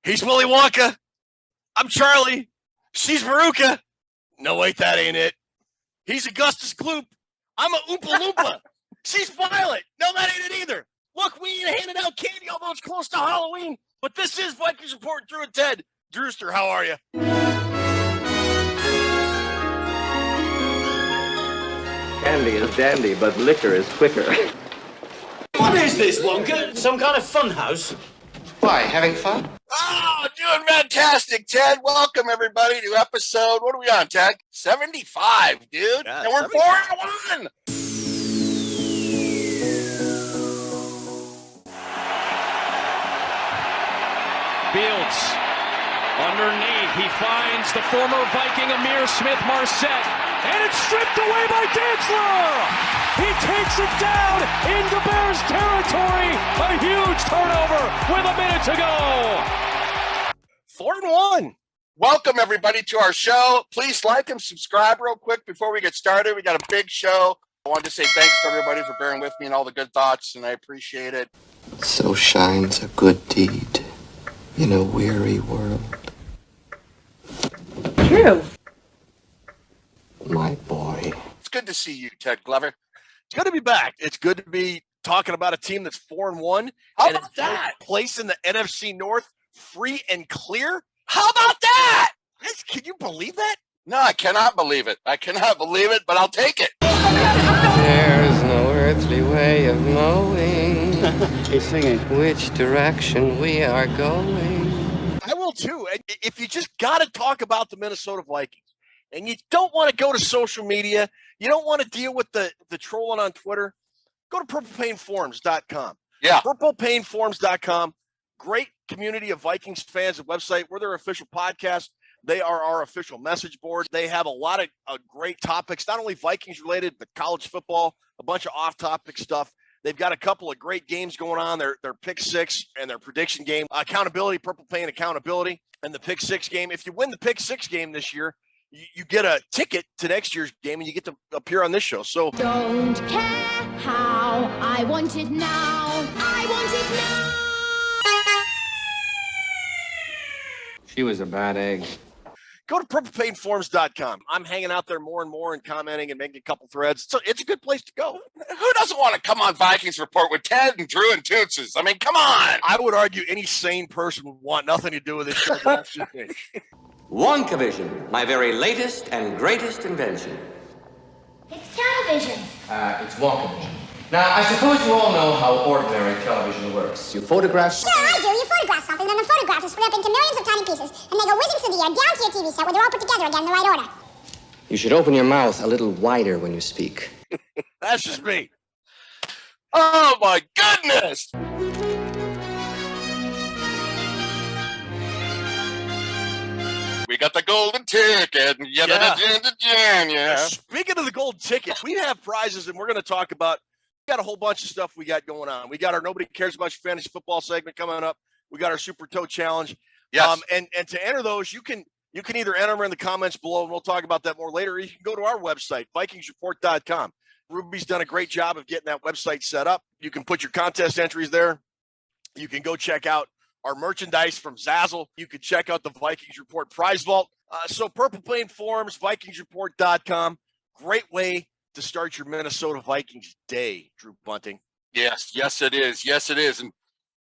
He's Willy Wonka. I'm Charlie. She's Veruca. No, wait, that ain't it. He's Augustus Gloop. I'm a Oompa Loompa. She's Violet. No, that ain't it either. Look, we ain't handing out candy, although it's close to Halloween. But this is Vikings Report, Drew and Ted. Drewster, how are you? Candy is dandy, but liquor is quicker. What is this, Wonka? Some kind of fun house? Why, having fun? Oh, doing fantastic, Ted. Welcome, everybody, to episode, what are we on, Ted? 75, dude. Yeah, and we're 4-1. Fields underneath. He finds the former Viking Amir Smith-Marset, and it's stripped away by Dantzler. He takes it down into Bears territory. A huge turnover with a minute to go. 4-1. Welcome, everybody, to our show. Please like and subscribe real quick before we get started. We got a big show. I wanted to say thanks to everybody for bearing with me and all the good thoughts, and I appreciate it. So shines a good deed in a weary world. True. My boy. It's good to see you, Ted Glover. It's good to be back. It's good to be talking about a team that's 4-1. How and about that? Place in the NFC North, free and clear. How about that? Can you believe that? No, I cannot believe it. I cannot believe it, but I'll take it. There's no earthly way of knowing He's singing. which direction we are going. I will too. And if you just got to talk about the Minnesota Vikings and you don't want to go to social media, you don't want to deal with the trolling on Twitter, go to purplepainforums.com. Yeah. Purplepainforums.com. Great community of Vikings fans and website. We're their official podcast. They are our official message board. They have a lot of great topics, not only Vikings related, but college football, a bunch of off-topic stuff. They've got a couple of great games going on. Their pick six and their prediction game, accountability, Purple Pain accountability, and the pick six game. If you win the pick six game this year, you get a ticket to next year's game, and you get to appear on this show. So don't care how, I want it now. I want it now. She was a bad egg. go to purplepainforums.com. I'm hanging out there more and more and commenting and making a couple threads. So it's a good place to go. Who doesn't want to come on Vikings Report with Ted and Drew and Tootses? I mean, come on. I would argue any sane person would want nothing to do with this show. But that's just me. Wonka Vision, my very latest and greatest invention. It's television. It's Wonka Vision. Now, I suppose you all know how ordinary television works. You photograph... Sure, I do. You photograph something, then the photographs are split up into millions of tiny pieces, and they go whizzing through the air down to your TV set where they're all put together again in the right order. You should open your mouth a little wider when you speak. That's just me. Oh, my goodness. We got the golden ticket. Yeah. Speaking of the gold ticket, we have prizes, and we're going to talk about. We got a whole bunch of stuff we got going on. We got our Nobody Cares About Your Fantasy Football segment coming up. We got our Super Toe Challenge. Yes. And to enter those, you can either enter them in the comments below, and we'll talk about that more later, or you can go to our website, VikingsReport.com. Ruby's done a great job of getting that website set up. You can put your contest entries there. You can go check out our merchandise from Zazzle. You can check out the Vikings Report prize vault. So Purple Plain Forums, VikingsReport.com. Great way to start your Minnesota Vikings day, Drew Bunting. Yes, it is. Yes, it is. And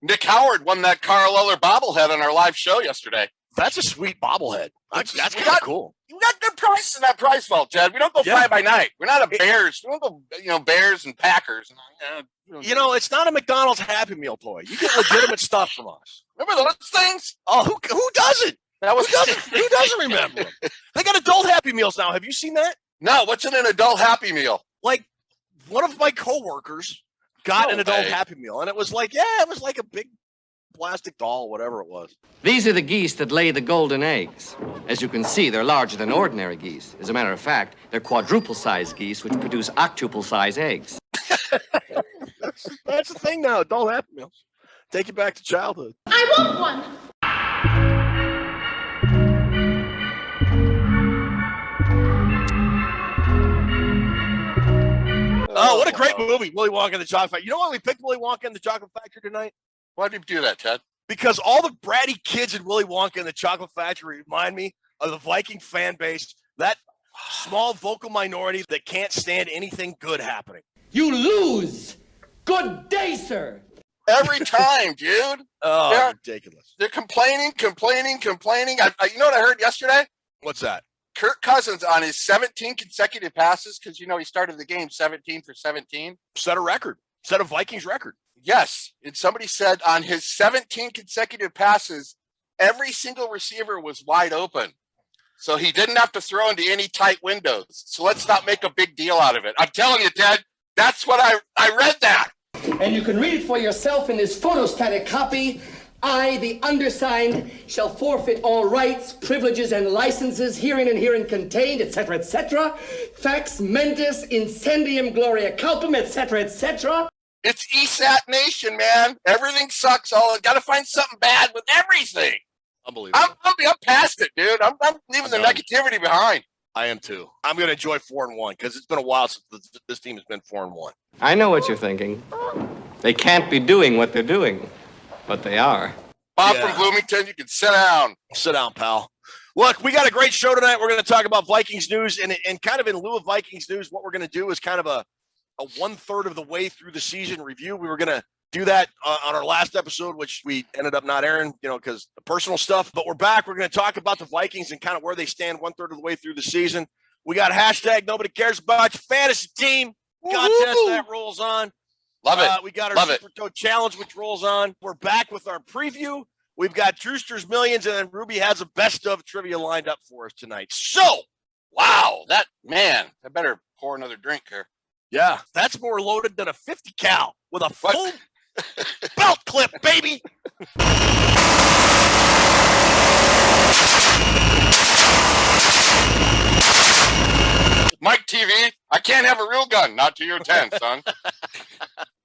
Nick Howard won that Carl Eller bobblehead on our live show yesterday. That's a sweet bobblehead. That's kind of cool. We got good prices in that price vault, Jed. We don't go fly by night. We're not a Bears. We don't go, Bears and Packers. It's not a McDonald's Happy Meal toy. You get legitimate stuff from us. Remember those things? Oh, who doesn't? Who doesn't remember them? They got adult Happy Meals now. Have you seen that? No, what's in an adult Happy Meal? Like, one of my coworkers got an adult Happy Meal, and it was like a big plastic doll, whatever it was. These are the geese that lay the golden eggs. As you can see, they're larger than ordinary geese. As a matter of fact, they're quadruple-sized geese, which produce octuple-sized eggs. That's the thing now, adult Happy Meals. Take you back to childhood. I want one. Oh, what a great movie, Willy Wonka and the Chocolate Factory. You know why we picked Willy Wonka and the Chocolate Factory tonight? Why did you do that, Ted? because all the bratty kids in Willy Wonka and the Chocolate Factory remind me of the Viking fan base, that small vocal minority that can't stand anything good happening. You lose. Good day, sir. Every time, dude. Oh, ridiculous. They're complaining. You know what I heard yesterday? What's that? Kirk Cousins on his 17 consecutive passes, because, you know, he started the game 17 for 17. Set a record. Set a Vikings record. Yes. And somebody said on his 17 consecutive passes, every single receiver was wide open. So he didn't have to throw into any tight windows. So let's not make a big deal out of it. I'm telling you, Ted, that's what I read that. And you can read it for yourself in this photostatic copy. I, the undersigned, shall forfeit all rights, privileges, and licenses herein and herein contained, etc., etc. Fax mentis incendium gloria culpum, etc., etc. It's ESAT Nation, man. Everything sucks. Got to find something bad with everything. Unbelievable. I'm past it, dude. I'm leaving the negativity behind. I am too. I'm going to enjoy 4-1 because it's been a while since this team has been 4-1. I know what you're thinking. They can't be doing what they're doing, but they are. Bob from Bloomington, you can sit down. Sit down, pal. Look, we got a great show tonight. We're going to talk about Vikings news, and kind of in lieu of Vikings news, what we're going to do is kind of a 1/3 of the way through the season review. We were going to do that on our last episode, which we ended up not airing, because the personal stuff. But we're back. We're going to talk about the Vikings and kind of where they stand 1/3 of the way through the season. We got hashtag nobody cares about your fantasy team contest that rolls on. Love it. We got our Super Toe Challenge, which rolls on. We're back with our preview. We've got Drewster's Millions, and then Ruby has a best of trivia lined up for us tonight. So, wow, I better pour another drink here. Yeah, that's more loaded than a 50 cal with a full belt clip, baby. Mike TV, I can't have a real gun. Not to your 10, son.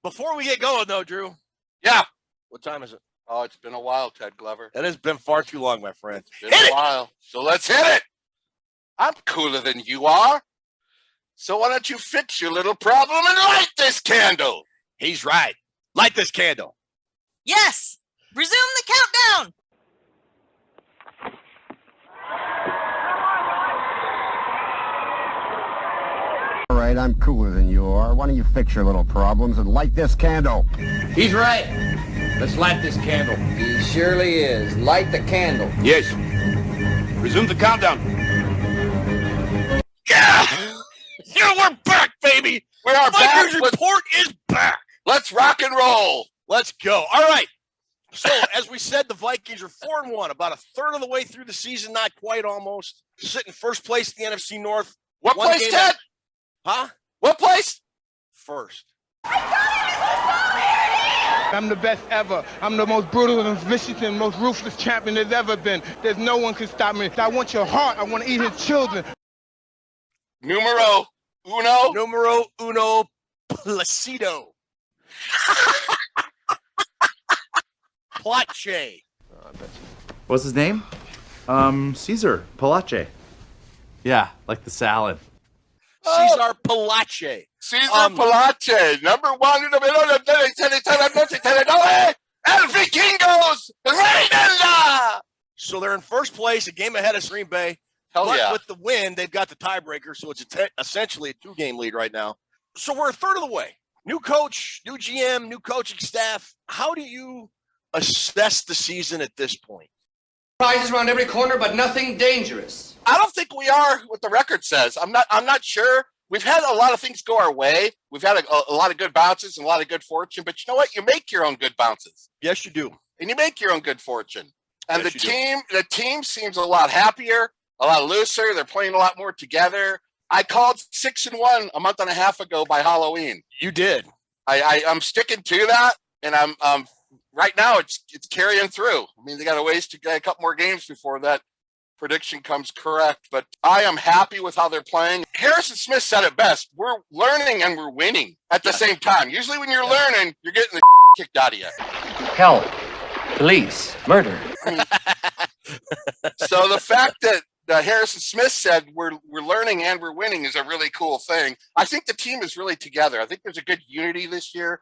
Before we get going, though, Drew. Yeah. What time is it? Oh, it's been a while, Ted Glover. It has been far too long, my friend. It's been a while. So let's hit it. I'm cooler than you are. So why don't you fix your little problem and light this candle? He's right. Light this candle. Yes. Resume the countdown. All right, I'm cooler than you are. Why don't you fix your little problems and light this candle? He's right. Let's light this candle. He surely is. Light the candle. Yes. Resume the countdown. Yeah! Yeah, we're back, baby! We are back. Vikings Report is back. Let's rock and roll. Let's go. All right. So, as we said, the Vikings are 4-1, about 1/3 of the way through the season, not quite almost. Sitting first place in the NFC North. What place, Ted? Huh? What place? First. I'm the best ever. I'm the most brutal and vicious and most ruthless champion there's ever been. There's no one can stop me. I want your heart. I want to eat his children. Numero uno Placido. Plache. What's his name? Caesar Palace. Yeah, like the salad. Cesar Palace. Cesar Palace, number one in the middle of the El Vikingos, Reinella. So they're in first place, a game ahead of Green Bay. But with the win, they've got the tiebreaker, so it's essentially a 2-game lead right now. So we're 1/3 of the way. New coach, new GM, new coaching staff. How do you assess the season at this point? Prizes around every corner, but nothing dangerous. I don't think we are what the record says. I'm not sure. We've had a lot of things go our way. We've had a lot of good bounces and a lot of good fortune. But you know what? You make your own good bounces. Yes, you do. And you make your own good fortune. And yes, the team seems a lot happier, a lot looser. They're playing a lot more together. I called 6-1 a month and a half ago by Halloween. You did. I'm sticking to that, and I'm right now it's carrying through. I mean, they got a couple more games before that prediction comes correct, but I am happy with how they're playing. Harrison Smith said it best. We're learning and we're winning at the same time. Usually when you're learning, you're getting the kicked out of you. Help. Police. Murder. So the fact that Harrison Smith said we're learning and we're winning is a really cool thing. I think the team is really together. I think there's a good unity this year.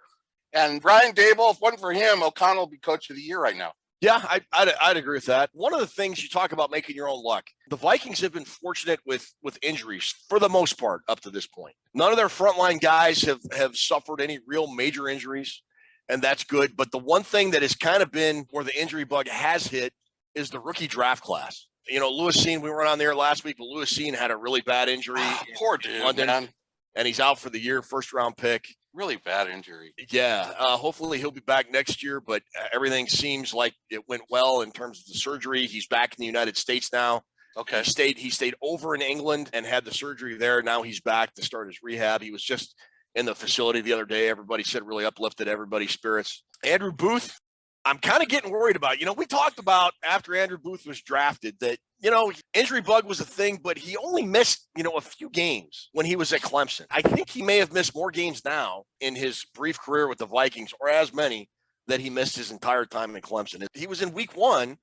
And Brian Dable, if it wasn't for him, O'Connell would be coach of the year right now. Yeah, I'd agree with that. One of the things you talk about making your own luck, the Vikings have been fortunate with injuries for the most part up to this point. None of their frontline guys have suffered any real major injuries, and that's good. But the one thing that has kind of been where the injury bug has hit is the rookie draft class. You know, Lewis Cine, we were on there last week, but Lewis Cine had a really bad injury. Poor dude, London, man. And he's out for the year, first-round pick. Really bad injury. Yeah, hopefully he'll be back next year, but everything seems like it went well in terms of the surgery. He's back in the United States now. Okay. He stayed over in England and had the surgery there. Now he's back to start his rehab. He was just in the facility the other day. Everybody said really uplifted everybody's spirits. Andrew Booth, I'm kind of getting worried about. You know, we talked about after Andrew Booth was drafted that, you know, injury bug was a thing, but he only missed, you know, a few games when he was at Clemson. I think he may have missed more games now in his brief career with the Vikings, or as many that he missed his entire time in Clemson. He was in week 1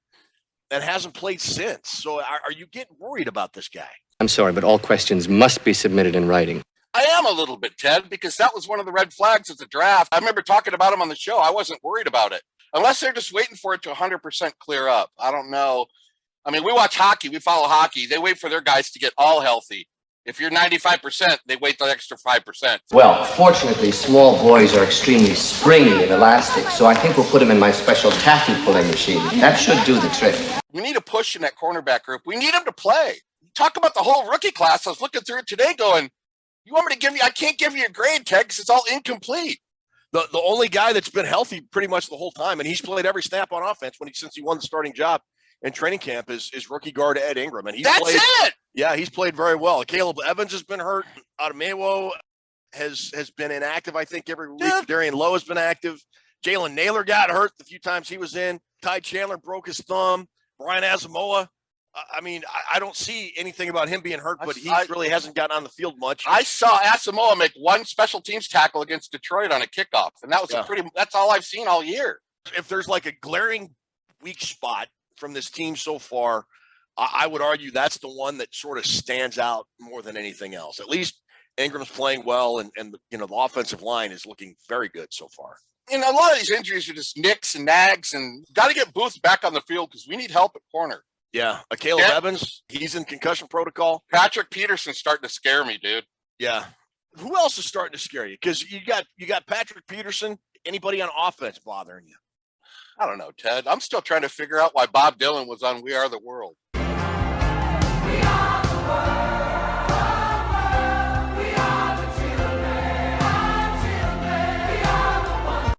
and hasn't played since. So are you getting worried about this guy? I'm sorry, but all questions must be submitted in writing. I am a little bit, Ted, because that was one of the red flags of the draft. I remember talking about him on the show. I wasn't worried about it. Unless they're just waiting for it to 100% clear up. I don't know. I mean, we watch hockey. We follow hockey. They wait for their guys to get all healthy. If you're 95%, they wait the extra 5%. Well, fortunately, small boys are extremely springy and elastic, so I think we'll put them in my special taffy pulling machine. That should do the trick. We need a push in that cornerback group. We need them to play. Talk about the whole rookie class. I was looking through it today going, you want me to give you, I can't give you a grade, Ted, because it's all incomplete. The only guy that's been healthy pretty much the whole time, and he's played every snap on offense since he won the starting job in training camp, is rookie guard Ed Ingram. And That's it! Yeah, he's played very well. Caleb Evans has been hurt. Ademawo has been inactive, I think, every week. Yeah. Darian Lowe has been active. Jalen Naylor got hurt the few times he was in. Ty Chandler broke his thumb. Brian Asamoah. I mean, I don't see anything about him being hurt, but he really hasn't gotten on the field much. I saw Asamoah make one special teams tackle against Detroit on a kickoff, and that was that's all I've seen all year. If there's like a glaring weak spot from this team so far, I would argue that's the one that sort of stands out more than anything else. At least Ingram's playing well, and you know, the offensive line is looking very good so far. And a lot of these injuries are just nicks and nags, and got to get Booth back on the field because we need help at corner. Yeah, Caleb Evans, he's in concussion protocol. Patrick Peterson's starting to scare me, dude. Yeah. Who else is starting to scare you? Because you got Patrick Peterson. Anybody on offense bothering you? I don't know, Ted. I'm still trying to figure out why Bob Dylan was on We Are the World. We are the world, we are the children, we are the one.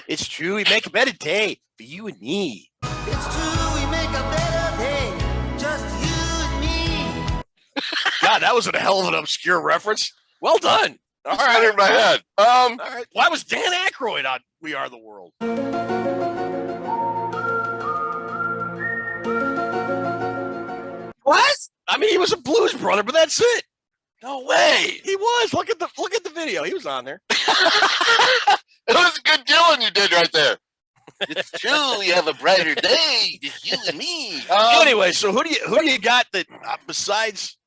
It's true. We make a better day for you and me. It's true, we make a better day, just you and me. God, that was a hell of an obscure reference. Well done. All right, in my head. All right. Why was Dan Aykroyd on We Are the World? What? I mean, he was a Blues Brother, but that's it. No way. He was. Look at the video. He was on there. It was a good Dylan you did right there. It's true. We have a brighter day. Just you and me. Anyway, so who do you got that besides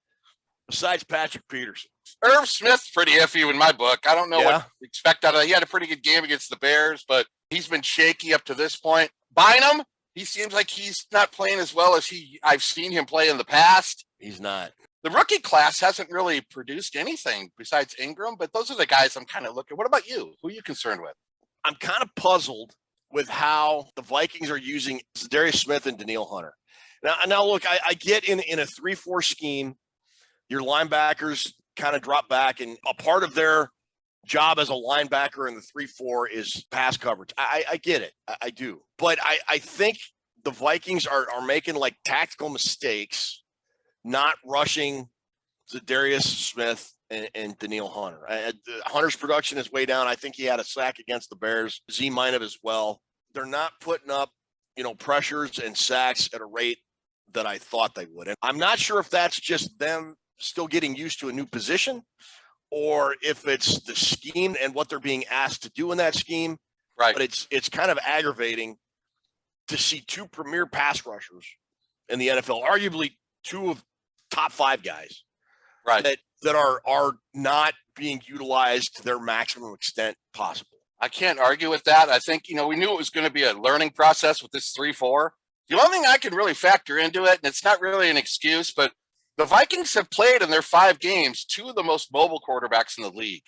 Patrick Peterson? Irv Smith's pretty iffy in my book. I don't know what to expect out of it. He had a pretty good game against the Bears, but he's been shaky up to this point. Bynum, he seems like he's not playing as well as I've seen him play in the past. He's not. The rookie class hasn't really produced anything besides Ingram, but those are the guys I'm kind of looking. What about you? Who are you concerned with? I'm kind of puzzled with how the Vikings are using Darius Smith and Danielle Hunter. Now look, I get in a 3-4 scheme, your linebackers kind of drop back, and a part of their job as a linebacker in the 3-4 is pass coverage. I get it. I do. But I think the Vikings are making like tactical mistakes, not rushing Darius Smith and Danielle Hunter. Hunter's production is way down. I think he had a sack against the Bears. Z might have as well. They're not putting up, pressures and sacks at a rate that I thought they would. And I'm not sure if that's just them still getting used to a new position, or if it's the scheme and what they're being asked to do in that scheme. Right. But it's kind of aggravating to see two premier pass rushers in the NFL, arguably two of top 5 guys, right, that are not being utilized to their maximum extent possible. I can't argue with that. I think, we knew it was going to be a learning process with this 3-4. The only thing I can really factor into it, and it's not really an excuse, but the Vikings have played in their 5 games 2 of the most mobile quarterbacks in the league.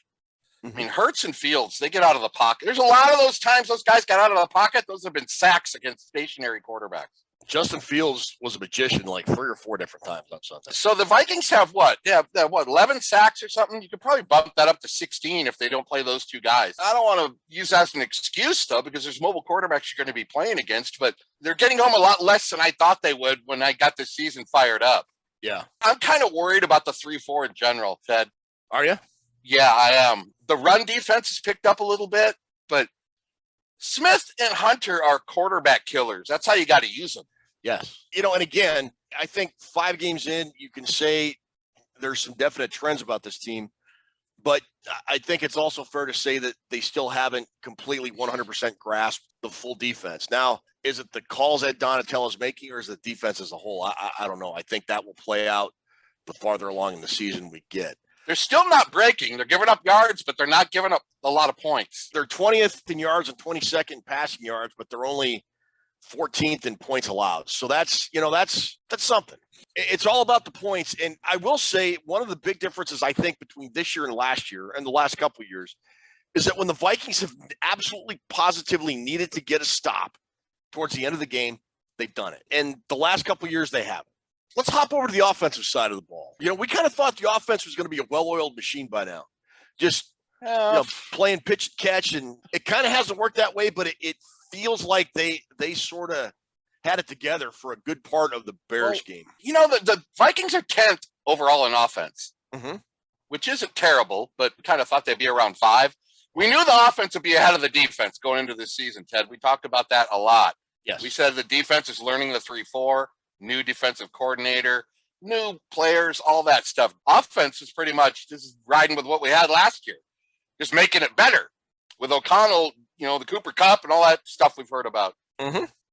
I mean, Hurts and Fields, they get out of the pocket. There's a lot of those times those guys got out of the pocket. Those have been sacks against stationary quarterbacks. Justin Fields was a magician like 3 or 4 different times on Sunday. So the Vikings have what? Yeah, 11 sacks or something? You could probably bump that up to 16 if they don't play those 2 guys. I don't want to use that as an excuse, though, because there's mobile quarterbacks you're going to be playing against, but they're getting home a lot less than I thought they would when I got this season fired up. Yeah. I'm kind of worried about the 3-4 in general, Ted. Are you? Yeah, I am. The run defense has picked up a little bit, but Smith and Hunter are quarterback killers. That's how you got to use them. Yes. And again, I think 5 games in, you can say there's some definite trends about this team, but I think it's also fair to say that they still haven't completely 100% grasped the full defense. Now, is it the calls that Donatello's making, or is it the defense as a whole? I don't know. I think that will play out the farther along in the season we get. They're still not breaking. They're giving up yards, but they're not giving up a lot of points. They're 20th in yards and 22nd in passing yards, but they're only 14th in points allowed. So that's something. It's all about the points. And I will say one of the big differences, I think, between this year and last year and the last couple of years is that when the Vikings have absolutely positively needed to get a stop towards the end of the game, they've done it. And the last couple of years, they haven't. Let's hop over to the offensive side of the ball. We kind of thought the offense was going to be a well-oiled machine by now. Just playing pitch and catch, and it kind of hasn't worked that way, but it feels like they sort of had it together for a good part of the Bears game. The Vikings are 10th overall in offense, which isn't terrible, but we kind of thought they'd be around 5. We knew the offense would be ahead of the defense going into this season, Ted. We talked about that a lot. Yes. We said the defense is learning the 3-4, new defensive coordinator, new players, all that stuff. Offense is pretty much just riding with what we had last year, just making it better with O'Connell, the Cooper Cup and all that stuff we've heard about.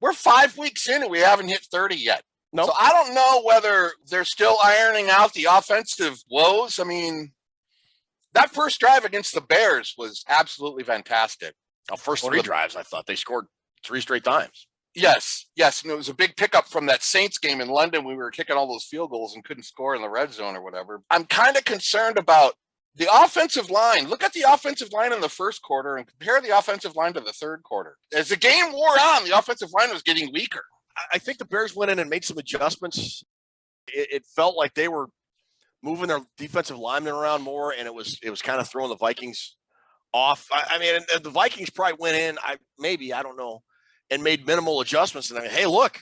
We're 5 weeks in and we haven't hit 30 yet. Nope. So I don't know whether they're still ironing out the offensive woes. I mean, that first drive against the Bears was absolutely fantastic. First 3 drives, I thought they scored 3 straight times. Yes. And it was a big pickup from that Saints game in London. We were kicking all those field goals and couldn't score in the red zone or whatever. I'm kind of concerned about the offensive line. Look at the offensive line in the first quarter and compare the offensive line to the third quarter. As the game wore on, the offensive line was getting weaker. I think the Bears went in and made some adjustments. It felt like they were moving their defensive linemen around more, and it was kind of throwing the Vikings off. I mean, the Vikings probably went in, I don't know, and made minimal adjustments. And hey, look,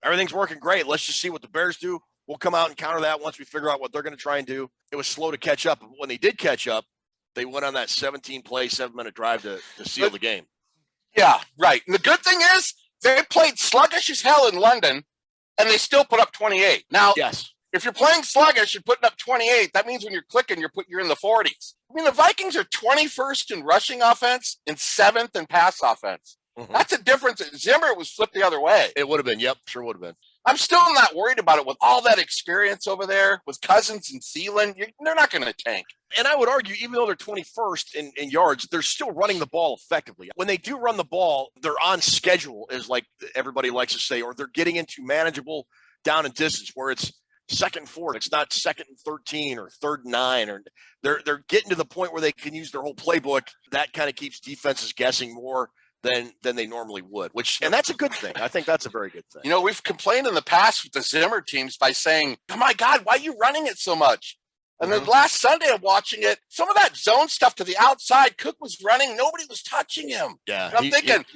everything's working great. Let's just see what the Bears do. We'll come out and counter that once we figure out what they're going to try and do. It was slow to catch up. When they did catch up, they went on that 17-play, 7-minute drive to seal the game. Yeah, right. And the good thing is they played sluggish as hell in London, and they still put up 28. Now, yes, if you're playing sluggish, you're putting up 28. That means when you're clicking, you're in the 40s. I mean, the Vikings are 21st in rushing offense and 7th in pass offense. That's a difference. Zimmer was flipped the other way. It would have been. Yep, sure would have been. I'm still not worried about it with all that experience over there with Cousins and Thielen. They're not going to tank. And I would argue, even though they're 21st in yards, they're still running the ball effectively. When they do run the ball, they're on schedule, as like everybody likes to say, or they're getting into manageable down and distance where it's 2nd and 4. It's not 2nd and 13 or 3rd and 9. Or they're getting to the point where they can use their whole playbook. That kind of keeps defenses guessing more than they normally would, and that's a good thing. I think that's a very good thing. We've complained in the past with the Zimmer teams by saying, oh my God, why are you running it so much? And then last Sunday I'm watching it, some of that zone stuff to the outside, Cook was running, nobody was touching him. Yeah. I'm thinking,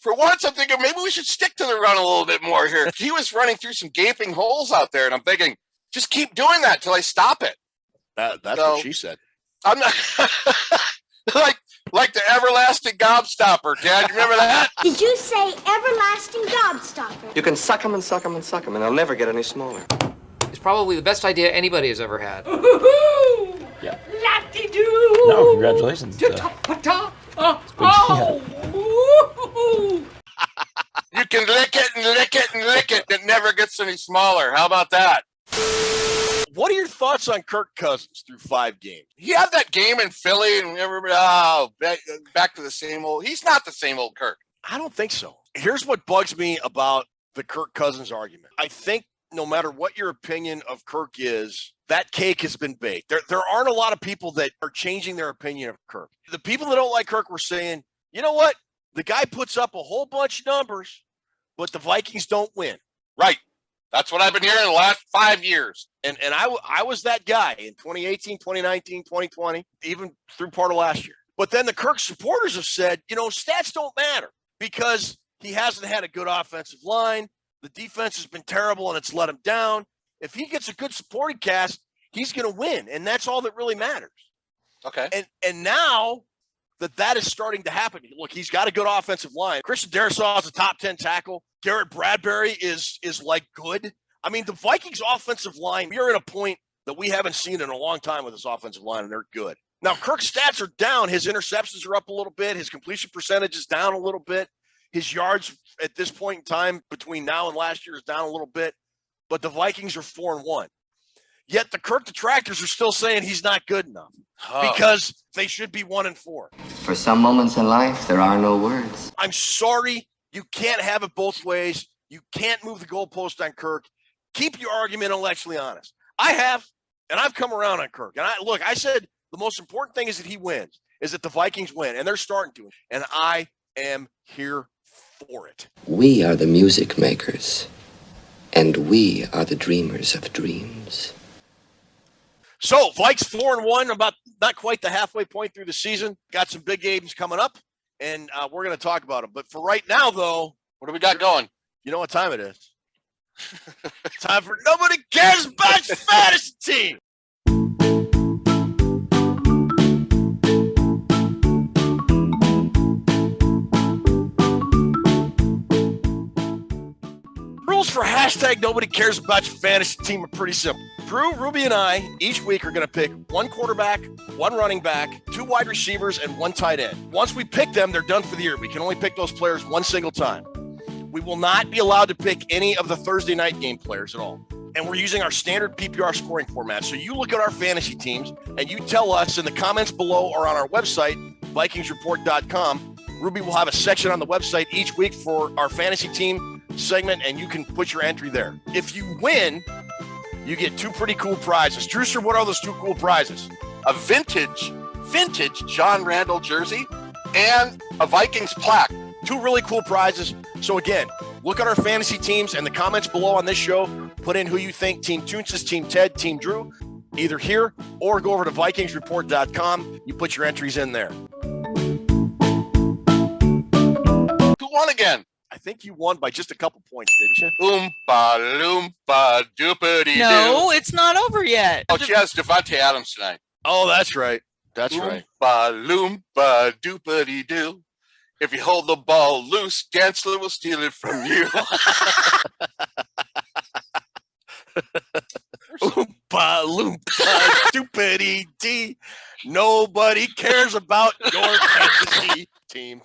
for once, maybe we should stick to the run a little bit more here. He was running through some gaping holes out there, and I'm thinking, just keep doing that till I stop it. That's what she said. I'm not like the everlasting gobstopper, Dad. You remember that? Did you say everlasting gobstopper? You can suck 'em and suck 'em and suck 'em, and they'll never get any smaller. It's probably the best idea anybody has ever had. Yeah. La-de-doo! No, congratulations. You can lick it and lick it and lick it. It never gets any smaller. How about that? What do are your thoughts on Kirk Cousins through 5 games? He had that game in Philly, and everybody, back to the same old. He's not the same old Kirk. I don't think so. Here's what bugs me about the Kirk Cousins argument. I think no matter what your opinion of Kirk is, that cake has been baked. There aren't a lot of people that are changing their opinion of Kirk. The people that don't like Kirk were saying, you know what? The guy puts up a whole bunch of numbers, but the Vikings don't win. Right. That's what I've been hearing the last 5 years. And I was that guy in 2018, 2019, 2020, even through part of last year. But then the Kirk supporters have said, stats don't matter because he hasn't had a good offensive line. The defense has been terrible and it's let him down. If he gets a good supporting cast, he's going to win. And that's all that really matters. Okay. And now that is starting to happen. Look, he's got a good offensive line. Christian Darrisaw is a top 10 tackle. Garrett Bradbury is like good. I mean, the Vikings offensive line, we are at a point that we haven't seen in a long time with this offensive line, and they're good. Now, Kirk's stats are down. His interceptions are up a little bit. His completion percentage is down a little bit. His yards at this point in time between now and last year is down a little bit. But the Vikings are 4-1. Yet the Kirk detractors are still saying he's not good enough because they should be 1-4. For some moments in life, there are no words. I'm sorry. You can't have it both ways. You can't move the goalpost on Kirk. Keep your argument intellectually honest. I have, and I've come around on Kirk. And I said the most important thing is that he wins, is that the Vikings win, and they're starting to. And I am here for it. We are the music makers, and we are the dreamers of dreams. So, Vikes 4-1, about not quite the halfway point through the season. Got some big games coming up, and we're going to talk about them. But for right now, though, what do we got going? You know what time it is? Time for Nobody Cares About Your Fantasy Team. Rules for hashtag Nobody Cares About Your Fantasy Team are pretty simple. Drew, Ruby, and I each week are going to pick 1 quarterback, 1 running back, 2 wide receivers, and 1 tight end. Once we pick them, they're done for the year. We can only pick those players one single time. We will not be allowed to pick any of the Thursday night game players at all. And we're using our standard PPR scoring format. So you look at our fantasy teams and you tell us in the comments below or on our website, VikingsReport.com. Ruby will have a section on the website each week for our fantasy team segment, and you can put your entry there. If you win, you get 2 pretty cool prizes. Drewster, what are those 2 cool prizes? A vintage John Randall jersey and a Vikings plaque. 2 really cool prizes. So again, look at our fantasy teams and the comments below on this show. Put in who you think, Team Toonces, Team Ted, Team Drew, either here or go over to VikingsReport.com. You put your entries in there. Who won again? I think you won by just a couple points, didn't you? Oompa loompa doopity. No, it's not over yet. Oh, she has Devontae Adams tonight. Oh, that's right. That's right. Oompa loompa doopity doo. If you hold the ball loose, Gensler will steal it from you. Oompa loompa doopity dee. Nobody cares about your fantasy team.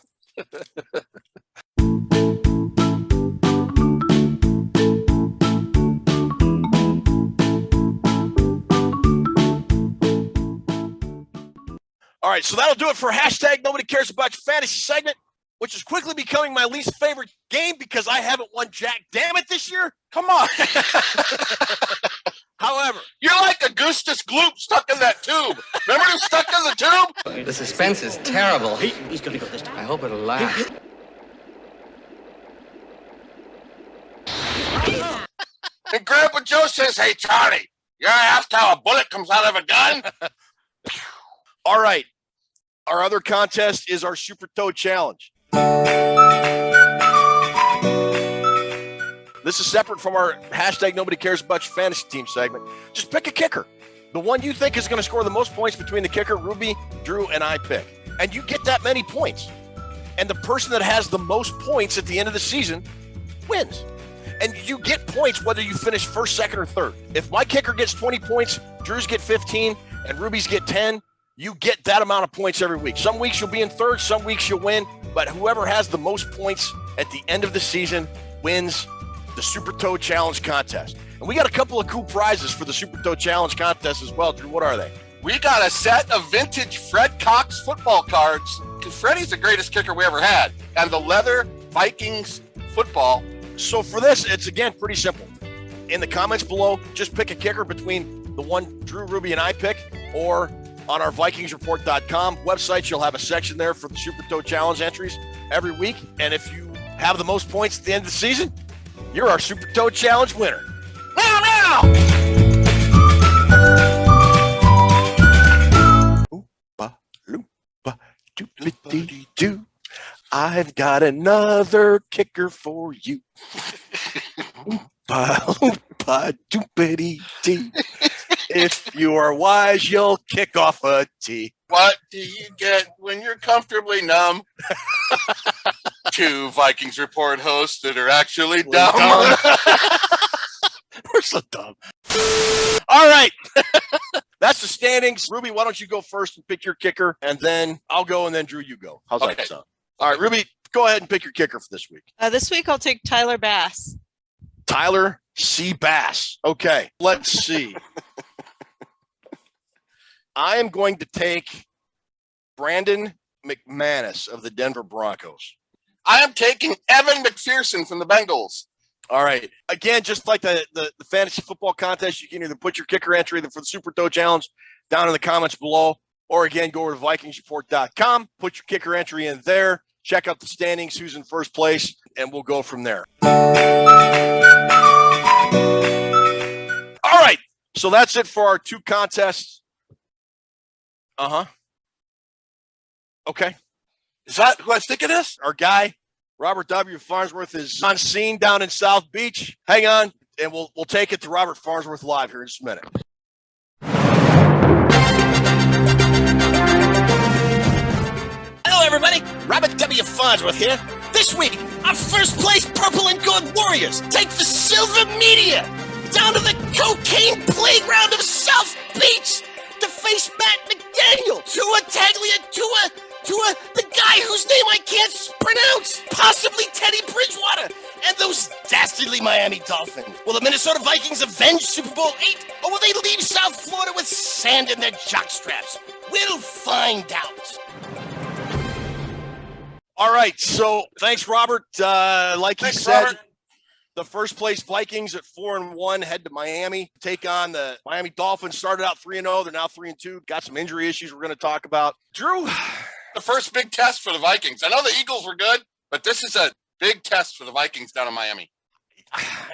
All right, so that'll do it for hashtag Nobody Cares About Your Fantasy segment, which is quickly becoming my least favorite game because I haven't won jack damn it this year. Come on. However, you're like Augustus Gloop stuck in that tube. Remember who's stuck in the tube? The suspense is terrible. He's gonna go this time. I hope it'll last. And Grandpa Joe says, hey, Charlie, you ever asked how a bullet comes out of a gun? All right. Our other contest is our Super Toe Challenge. This is separate from our hashtag Nobody Cares About Your Fantasy Team segment. Just pick a kicker. The one you think is going to score the most points between the kicker, Ruby, Drew, and I pick. And you get that many points. And the person that has the most points at the end of the season wins. And you get points whether you finish first, second, or third. If my kicker gets 20 points, Drew's get 15, and Ruby's get 10, you get that amount of points every week. Some weeks you'll be in third, some weeks you'll win, but whoever has the most points at the end of the season wins the Super Toe Challenge contest. And we got a couple of cool prizes for the Super Toe Challenge contest as well. Drew, what are they? We got a set of vintage Fred Cox football cards. Because Freddie's the greatest kicker we ever had. And the leather Vikings football. So for this, it's, again, pretty simple. In the comments below, just pick a kicker between the one Drew, Ruby, and I pick, or on our VikingsReport.com website, you'll have a section there for the Super Toe Challenge entries every week. And if you have the most points at the end of the season, you're our Super Toe Challenge winner. Meow, meow! Oompa, loompa, doopity-doo. I've got another kicker for you. Oompa, loompa, doopity-doo. If you are wise, you'll kick off a tee. What do you get when you're comfortably numb? Two Vikings Report hosts that are actually dumb. We're so dumb. All right. That's the standings. Ruby, why don't you go first and pick your kicker, and then I'll go, and then Drew, you go. How's that sound? All right, Ruby, go ahead and pick your kicker for this week. This week I'll take Tyler Bass. Tyler C. Bass. Okay, let's see. I am going to take Brandon McManus of the Denver Broncos. I am taking Evan McPherson from the Bengals. All right. Again, just like the fantasy football contest, you can either put your kicker entry for the Super Toe Challenge down in the comments below, or again, go to VikingsReport.com, put your kicker entry in there, check out the standings, who's in first place, and we'll go from there. All right. So that's it for our two contests. Okay. Is that who I think it is? Our guy, Robert W. Farnsworth, is on scene down in South Beach. Hang on, and we'll take it to Robert Farnsworth live here in just a minute. Hello, everybody. Robert W. Farnsworth here. This week, our first place Purple and Gold Warriors take the Silver Media down to the cocaine playground of South Beach to face Matt McDaniel, Tua Tagliatua, the guy whose name I can't pronounce, possibly Teddy Bridgewater, and those dastardly Miami Dolphins. Will the Minnesota Vikings avenge Super Bowl 8, or will they leave South Florida with sand in their jockstraps? We'll find out. All right, so thanks, Robert. Like you said, Robert, the first place Vikings at 4-1 head to Miami, take on the Miami Dolphins. Started out 3-0, they're now 3-2. Got some injury issues we're going to talk about. Drew, the first big test for the Vikings. I know the Eagles were good, but this is a big test for the Vikings down in Miami.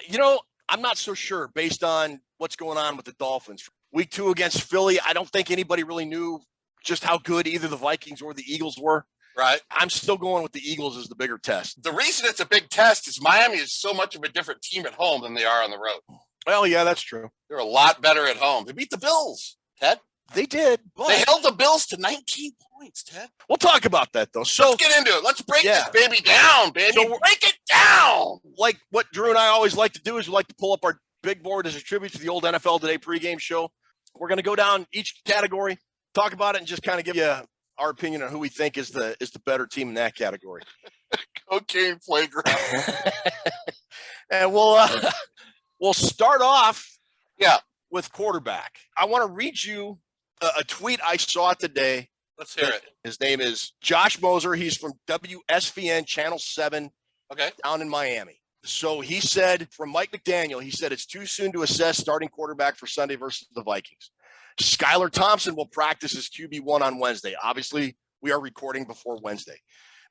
You know, I'm not so sure based on what's going on with the Dolphins. Week 2 against Philly, I don't think anybody really knew just how good either the Vikings or the Eagles were. Right. I'm still going with the Eagles as the bigger test. The reason it's a big test is Miami is so much of a different team at home than they are on the road. Well, yeah, that's true. They're a lot better at home. They beat the Bills, Ted. They did. But they held the Bills to 19 points, Ted. We'll talk about that, though. So let's get into it. Let's break this baby down, baby. So break it down. Like what Drew and I always like to do is we like to pull up our big board as a tribute to the old NFL Today pregame show. We're going to go down each category, talk about it, and just kind of give you our opinion on who we think is the better team in that category. Cocaine playground. And we'll start off with quarterback. I want to read you a tweet I saw today. Let's hear it. His name is Josh Moser. He's from WSVN Channel 7 down in Miami. So he said, from Mike McDaniel, he said, it's too soon to assess starting quarterback for Sunday versus the Vikings. Skylar Thompson will practice as QB1 on Wednesday. Obviously, we are recording before Wednesday.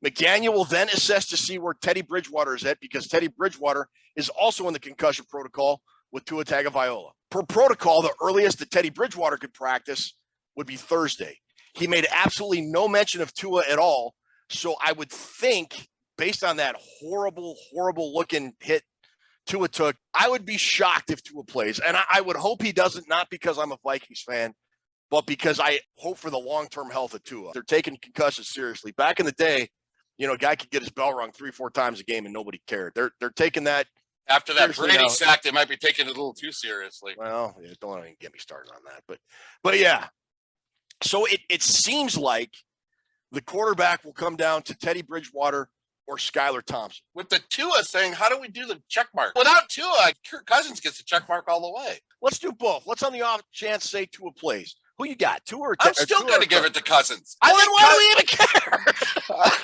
McDaniel will then assess to see where Teddy Bridgewater is at because Teddy Bridgewater is also in the concussion protocol with Tua Tagovailoa. Per protocol, the earliest that Teddy Bridgewater could practice would be Thursday. He made absolutely no mention of Tua at all. So I would think, based on that horrible looking hit Tua took, I would be shocked if Tua plays. And I would hope he doesn't, not because I'm a Vikings fan, but because I hope for the long-term health of Tua. They're taking concussions seriously. Back in the day, you know, a guy could get his bell rung 3-4 times a game and nobody cared. They're taking that. After that Brady sack, they might be taking it a little too seriously. Well, yeah, don't even get me started on that. But yeah. So it seems like the quarterback will come down to Teddy Bridgewater or Skylar Thompson? With the Tua thing, how do we do the check mark? Without Tua, Kirk Cousins gets the check mark all the way. Let's do both. Let's on the off chance say Tua plays. Who you got? Tua or I'm still going to give it to Cousins. Well, then why do we even care?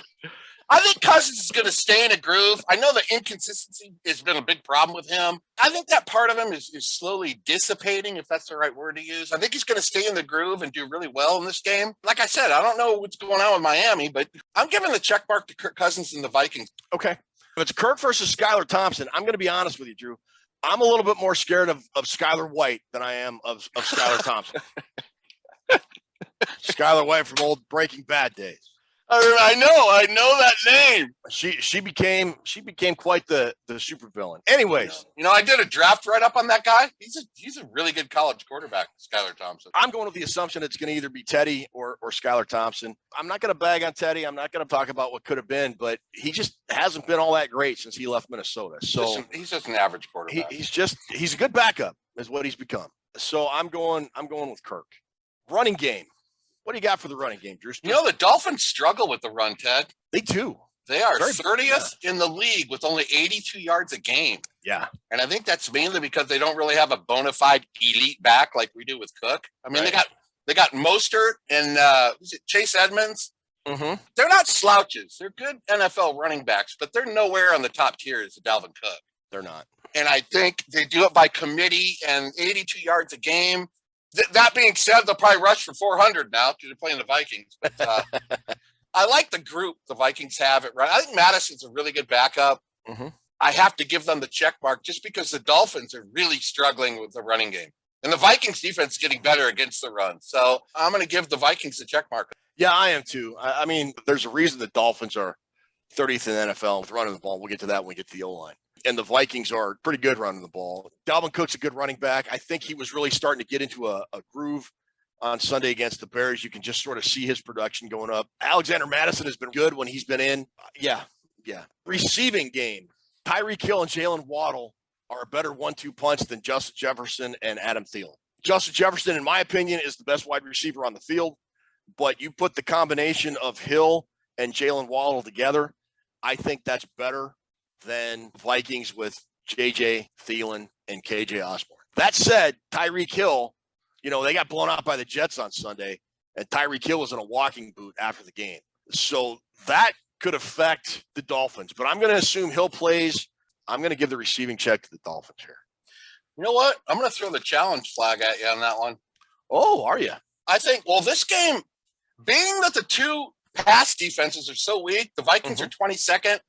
I think Cousins is going to stay in a groove. I know the inconsistency has been a big problem with him. I think that part of him is slowly dissipating, if that's the right word to use. I think he's going to stay in the groove and do really well in this game. Like I said, I don't know what's going on with Miami, but I'm giving the check mark to Kirk Cousins and the Vikings. Okay. If it's Kirk versus Skylar Thompson, I'm going to be honest with you, Drew. I'm a little bit more scared of Skylar White than I am of Skylar Thompson. Skylar White from old Breaking Bad days. I know that name. She became quite the supervillain. Anyways, I did a draft write-up on that guy. He's a really good college quarterback, Skylar Thompson. I'm going with the assumption it's going to either be Teddy or Skylar Thompson. I'm not going to bag on Teddy. I'm not going to talk about what could have been, but he just hasn't been all that great since he left Minnesota. So he's just an average quarterback. He's a good backup, is what he's become. So I'm going with Kirk. Running game. What do you got for the running game, Drew? The Dolphins struggle with the run, Ted. They do. They are 30th in the league with only 82 yards a game. Yeah. And I think that's mainly because they don't really have a bona fide elite back like we do with Cook. I mean, they got Mostert and Chase Edmonds. Mm-hmm. They're not slouches. They're good NFL running backs, but they're nowhere on the top tier as Dalvin Cook. They're not. And I think they do it by committee and 82 yards a game. That being said, they'll probably rush for 400 now because they're playing the Vikings. But I like the group the Vikings have it right. I think Madison's a really good backup. Mm-hmm. I have to give them the check mark just because the Dolphins are really struggling with the running game. And the Vikings defense is getting better against the run. So I'm going to give the Vikings the check mark. Yeah, I am too. I mean, there's a reason the Dolphins are 30th in the NFL with running the ball. We'll get to that when we get to the O-line. And the Vikings are pretty good running the ball. Dalvin Cook's a good running back. I think he was really starting to get into a groove on Sunday against the Bears. You can just sort of see his production going up. Alexander Madison has been good when he's been in. Yeah. Receiving game. Tyreek Hill and Jalen Waddle are a better 1-2 punch than Justin Jefferson and Adam Thielen. Justin Jefferson, in my opinion, is the best wide receiver on the field. But you put the combination of Hill and Jalen Waddle together, I think that's better than Vikings with J.J. Thielen and K.J. Osborne. That said, Tyreek Hill, they got blown out by the Jets on Sunday, and Tyreek Hill was in a walking boot after the game. So that could affect the Dolphins. But I'm going to assume Hill plays. I'm going to give the receiving check to the Dolphins here. You know what? I'm going to throw the challenge flag at you on that one. Oh, are you? I think, this game, being that the two pass defenses are so weak, the Vikings are 22nd,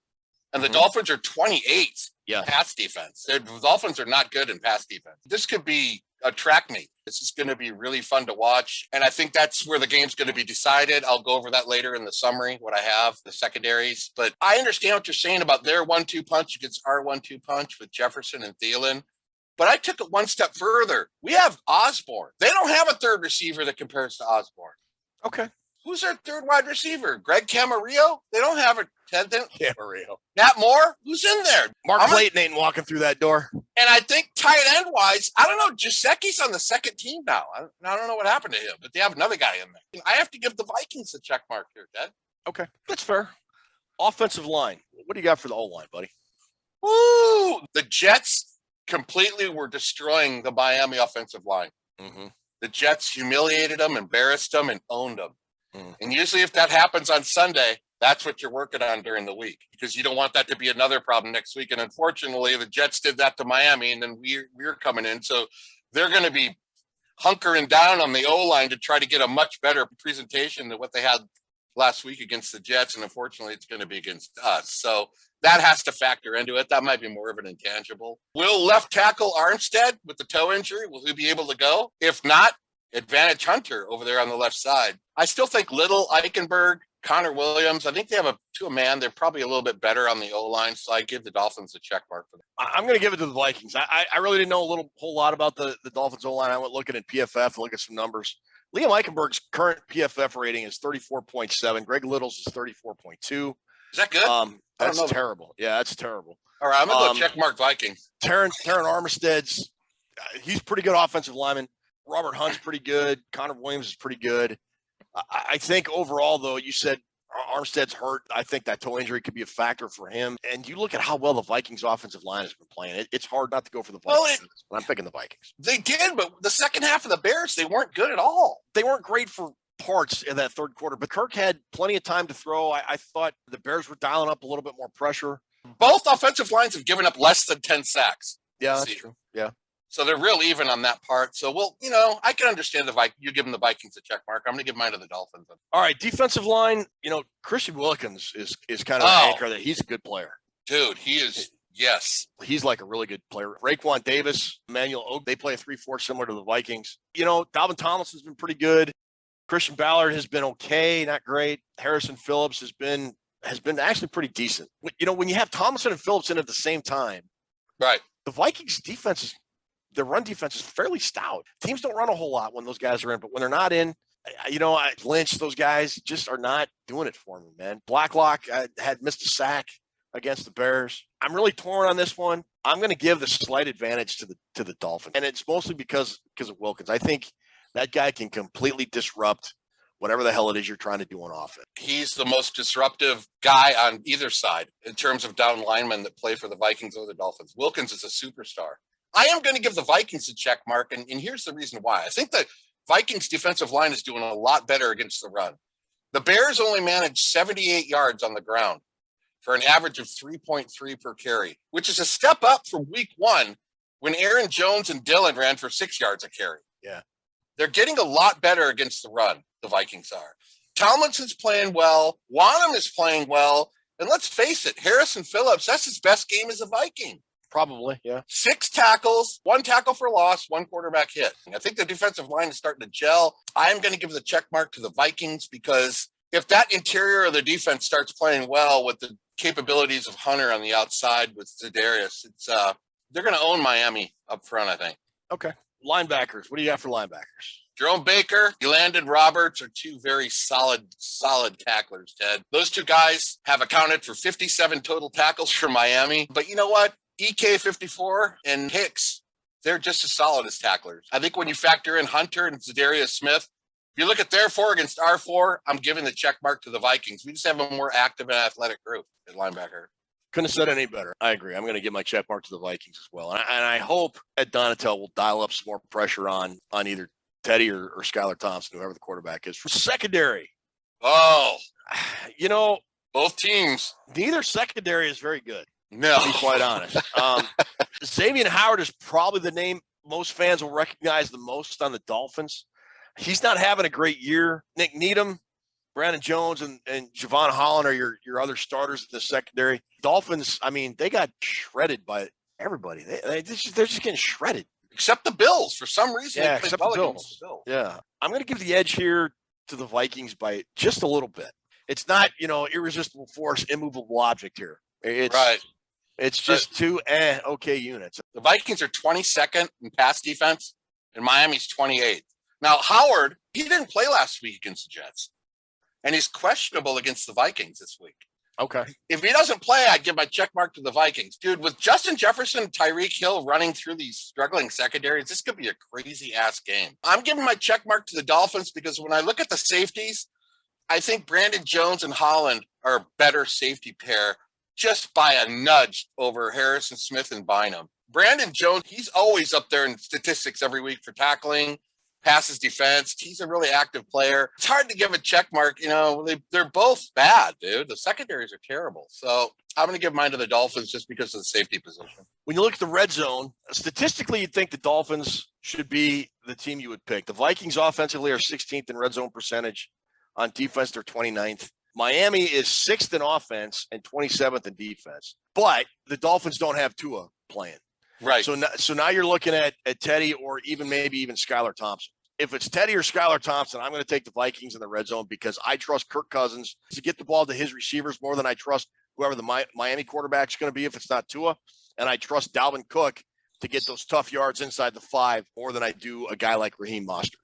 and the Dolphins are 28th pass defense. The Dolphins are not good in pass defense. This could be a track meet. This is going to be really fun to watch. And I think that's where the game's going to be decided. I'll go over that later in the summary, what I have, the secondaries. But I understand what you're saying about their 1-2 punch against our 1-2 punch with Jefferson and Thielen. But I took it one step further. We have Osborne. They don't have a third receiver that compares to Osborne. Okay. Who's their third wide receiver? Greg Camarillo? They don't have a Ted. Camarillo. Nat Moore? Who's in there? Mark Clayton ain't walking through that door. And I think tight end wise, I don't know. Giuseppe's on the second team now. I don't know what happened to him, but they have another guy in there. I have to give the Vikings a check mark here, Ted. Okay, that's fair. Offensive line. What do you got for the O-line, buddy? Woo! The Jets completely were destroying the Miami offensive line. Mm-hmm. The Jets humiliated them, embarrassed them, and owned them. And usually if that happens on Sunday, that's what you're working on during the week because you don't want that to be another problem next week. And unfortunately, the Jets did that to Miami, and then we're coming in. So they're going to be hunkering down on the O-line to try to get a much better presentation than what they had last week against the Jets. And unfortunately, it's going to be against us. So that has to factor into it. That might be more of an intangible. Will left tackle Armstead with the toe injury, will he be able to go? If not, advantage Hunter over there on the left side. I still think Little, Eichenberg, Connor Williams, I think they have to a man. They're probably a little bit better on the O-line, so I give the Dolphins a check mark for them. I'm going to give it to the Vikings. I really didn't know a whole lot about the Dolphins O-line. I went looking at PFF, look at some numbers. Liam Eichenberg's current PFF rating is 34.7. Greg Little's is 34.2. Is that good? That's terrible. Yeah, that's terrible. All right, I'm going to go check mark Vikings. Taron Armstead's, he's pretty good offensive lineman. Robert Hunt's pretty good. Connor Williams is pretty good. I think overall, though, you said Armstead's hurt. I think that toe injury could be a factor for him. And you look at how well the Vikings offensive line has been playing. It's hard not to go for the Vikings. But I'm picking the Vikings. They did, but the second half of the Bears, they weren't good at all. They weren't great for parts in that third quarter, but Kirk had plenty of time to throw. I thought the Bears were dialing up a little bit more pressure. Both offensive lines have given up less than 10 sacks. Yeah, that's true. Yeah. So they're real even on that part. So, I can understand the Vikings. You give them the Vikings a check mark. I'm going to give mine to the Dolphins. All right, defensive line, Christian Wilkins is kind of an anchor that he's a good player. Dude, he is, yes. He's like a really good player. Raekwon Davis, Emmanuel Oak, they play a 3-4 similar to the Vikings. Dalvin Tomlinson's been pretty good. Christian Ballard has been okay, not great. Harrison Phillips has been actually pretty decent. When you have Tomlinson and Phillips in at the same time, right? The Vikings defense their run defense is fairly stout. Teams don't run a whole lot when those guys are in, but when they're not in, Lynch, those guys just are not doing it for me, man. Blacklock had missed a sack against the Bears. I'm really torn on this one. I'm going to give the slight advantage to the Dolphins, and it's mostly because of Wilkins. I think that guy can completely disrupt whatever the hell it is you're trying to do on offense. He's the most disruptive guy on either side in terms of down linemen that play for the Vikings or the Dolphins. Wilkins is a superstar. I am going to give the Vikings a check mark, and here's the reason why. I think the Vikings defensive line is doing a lot better against the run. The Bears only managed 78 yards on the ground for an average of 3.3 per carry, which is a step up from week 1 when Aaron Jones and Dillon ran for 6 yards a carry. Yeah. They're getting a lot better against the run, the Vikings are. Tomlinson's playing well. Wanham is playing well. And let's face it, Harrison Phillips, that's his best game as a Viking. Probably, yeah. 6 tackles, 1 tackle for loss, 1 quarterback hit. I think the defensive line is starting to gel. I'm going to give the check mark to the Vikings because if that interior of the defense starts playing well with the capabilities of Hunter on the outside with Za'Darius, they're going to own Miami up front, I think. Okay. Linebackers. What do you got for linebackers? Jerome Baker, Elandon Roberts are 2 very solid tacklers, Ted. Those 2 guys have accounted for 57 total tackles for Miami. But you know what? EK54 and Hicks, they're just as solid as tacklers. I think when you factor in Hunter and Za'Darius Smith, if you look at their 4 against our 4, I'm giving the check mark to the Vikings. We just have a more active and athletic group at linebacker. Couldn't have said any better. I agree. I'm going to give my check mark to the Vikings as well. And I hope Ed Donatel will dial up some more pressure on either Teddy or Skylar Thompson, whoever the quarterback is. For secondary. Oh. Both teams. Neither secondary is very good. No. To be quite honest. Xavier Howard is probably the name most fans will recognize the most on the Dolphins. He's not having a great year. Nick Needham, Brandon Jones, and Javon Holland are your other starters in the secondary. Dolphins, they got shredded by everybody. They're just getting shredded. Except the Bills, for some reason. Yeah, except the Bills. Yeah. I'm going to give the edge here to the Vikings by just a little bit. It's not, irresistible force, immovable object here. It's just 2 okay units. The Vikings are 22nd in pass defense, and Miami's 28th. Now, Howard, he didn't play last week against the Jets, and he's questionable against the Vikings this week. Okay. If he doesn't play, I'd give my check mark to the Vikings. Dude, with Justin Jefferson and Tyreek Hill running through these struggling secondaries, this could be a crazy-ass game. I'm giving my check mark to the Dolphins because when I look at the safeties, I think Brandon Jones and Holland are a better safety pair just by a nudge over Harrison Smith and Bynum. Brandon Jones, he's always up there in statistics every week for tackling, passes defense. He's a really active player. It's hard to give a check mark. They're both bad, dude. The secondaries are terrible. So I'm going to give mine to the Dolphins just because of the safety position. When you look at the red zone, statistically, you'd think the Dolphins should be the team you would pick. The Vikings offensively are 16th in red zone percentage. On defense, they're 29th. Miami is 6th in offense and 27th in defense. But the Dolphins don't have Tua playing. Right. So now you're looking at Teddy or maybe even Skylar Thompson. If it's Teddy or Skylar Thompson, I'm going to take the Vikings in the red zone because I trust Kirk Cousins to get the ball to his receivers more than I trust whoever the Miami quarterback's going to be if it's not Tua. And I trust Dalvin Cook to get those tough yards inside the 5 more than I do a guy like Raheem Mostert.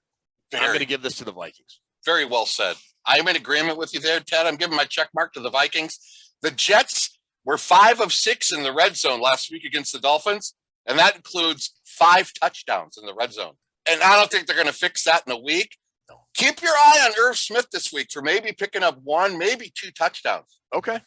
I'm going to give this to the Vikings. Very well said. I'm in agreement with you there, Ted. I'm giving my check mark to the Vikings. The Jets were 5 of 6 in the red zone last week against the Dolphins, and that includes 5 touchdowns in the red zone. And I don't think they're going to fix that in a week. Keep your eye on Irv Smith this week for maybe picking up 1, maybe 2 touchdowns. Okay.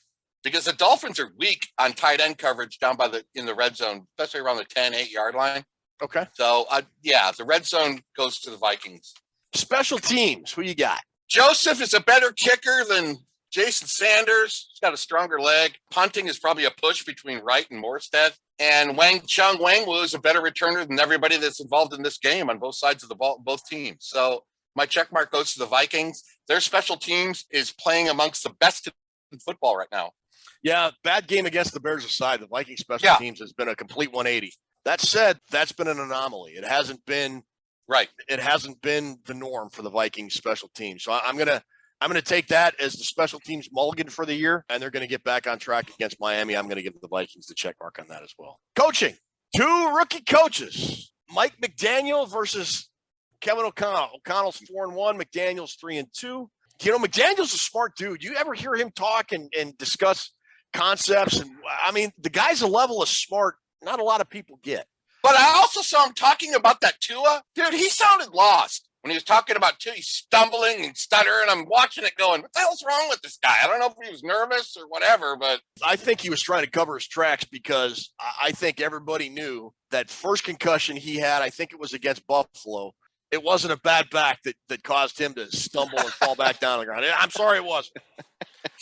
Because the Dolphins are weak on tight end coverage down in the red zone, especially around the 8-yard line. Okay. So, the red zone goes to the Vikings. Special teams, who you got? Joseph is a better kicker than Jason Sanders. He's got a stronger leg. Punting is probably a push between Wright and Morstead. And Wangwu is a better returner than everybody that's involved in this game on both sides of the ball, both teams. So my check mark goes to the Vikings. Their special teams is playing amongst the best in football right now. Yeah, bad game against the Bears aside, the Vikings special teams has been a complete 180. That said, that's been an anomaly. It hasn't been It hasn't been the norm for the Vikings special teams. So I'm gonna take that as the special teams mulligan for the year, and they're gonna get back on track against Miami. I'm gonna give the Vikings the check mark on that as well. Coaching, 2 rookie coaches, Mike McDaniel versus Kevin O'Connell. O'Connell's 4-1, McDaniel's 3-2. You know, McDaniel's a smart dude. You ever hear him talk and discuss concepts? And I mean, the guy's a level of smart not a lot of people get. But I also saw him talking about that Tua. Dude, he sounded lost when he was talking about Tua. He's stumbling and stuttering. I'm watching it going, what the hell's wrong with this guy? I don't know if he was nervous or whatever, but I think he was trying to cover his tracks because I think everybody knew that first concussion he had, I think it was against Buffalo. It wasn't a bad back that caused him to stumble and fall back down on the ground. I'm sorry it wasn't.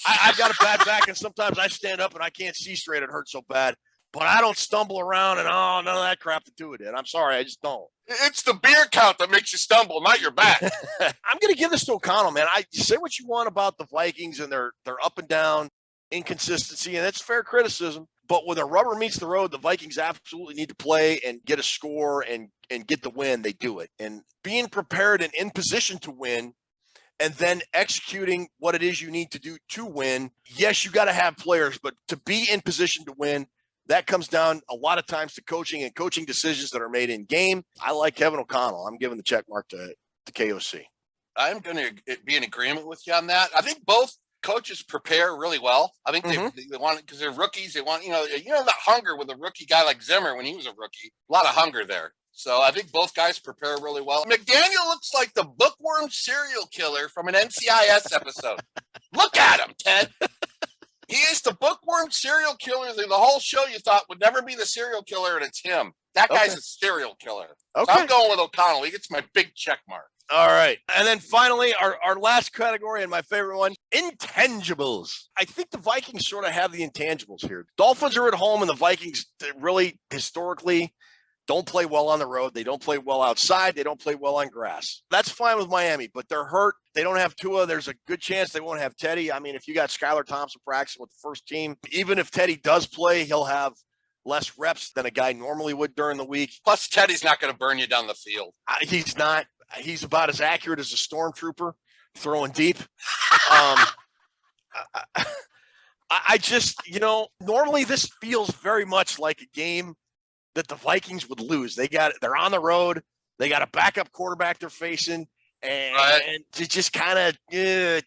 I've got a bad back, and sometimes I stand up and I can't see straight. It hurts so bad. But I don't stumble around and, none of that crap that Tua did. I'm sorry, I just don't. It's the beer count that makes you stumble, not your back. I'm going to give this to O'Connell, man. Say what you want about the Vikings and their up and down inconsistency, and that's fair criticism. But when the rubber meets the road, the Vikings absolutely need to play and get a score and get the win. They do it. And being prepared and in position to win and then executing what it is you need to do to win, yes, you got to have players, but to be in position to win, that comes down a lot of times to coaching and coaching decisions that are made in game. I like Kevin O'Connell. I'm giving the check mark to KOC. I'm going to be in agreement with you on that. I think both coaches prepare really well. I think they want it because they're rookies. They want, that hunger with a rookie guy like Zimmer when he was a rookie, a lot of hunger there. So I think both guys prepare really well. McDaniel looks like the bookworm serial killer from an NCIS episode. Look at him, Ted. He is the bookworm serial killer that the whole show you thought would never be the serial killer, and it's him. That guy's a serial killer. Okay. So I'm going with O'Connell. He gets my big check mark. All right. And then finally, our last category and my favorite one, intangibles. I think the Vikings sort of have the intangibles here. Dolphins are at home, and the Vikings really historically don't play well on the road. They don't play well outside. They don't play well on grass. That's fine with Miami, but they're hurt. They don't have Tua. There's a good chance they won't have Teddy. I mean, if you got Skylar Thompson practicing with the first team, even if Teddy does play, he'll have less reps than a guy normally would during the week. Plus, Teddy's not going to burn you down the field. He's not. He's about as accurate as a stormtrooper throwing deep. I just, normally this feels very much like a game that the Vikings would lose. They're on the road. They got a backup quarterback they're facing, and it just kind of it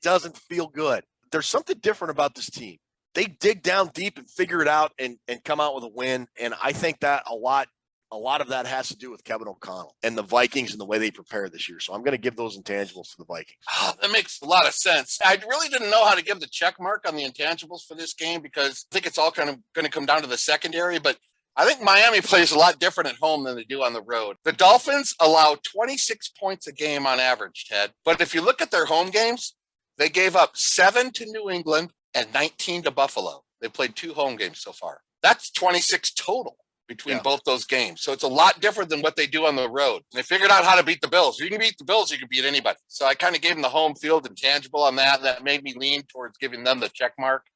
doesn't feel good. There's something different about this team. They dig down deep and figure it out and come out with a win. And I think that a lot of that has to do with Kevin O'Connell and the Vikings and the way they prepare this year. So I'm going to give those intangibles to the Vikings. Oh, that makes a lot of sense. I really didn't know how to give the check mark on the intangibles for this game because I think it's all kind of going to come down to the secondary, but I think Miami plays a lot different at home than they do on the road. The Dolphins allow 26 points a game on average, Ted. But if you look at their home games, they gave up 7 to New England and 19 to Buffalo. They played 2 home games so far. That's 26 total between both those games. So it's a lot different than what they do on the road. They figured out how to beat the Bills. If you can beat the Bills, you can beat anybody. So I kind of gave them the home field intangible on that. That made me lean towards giving them the check mark.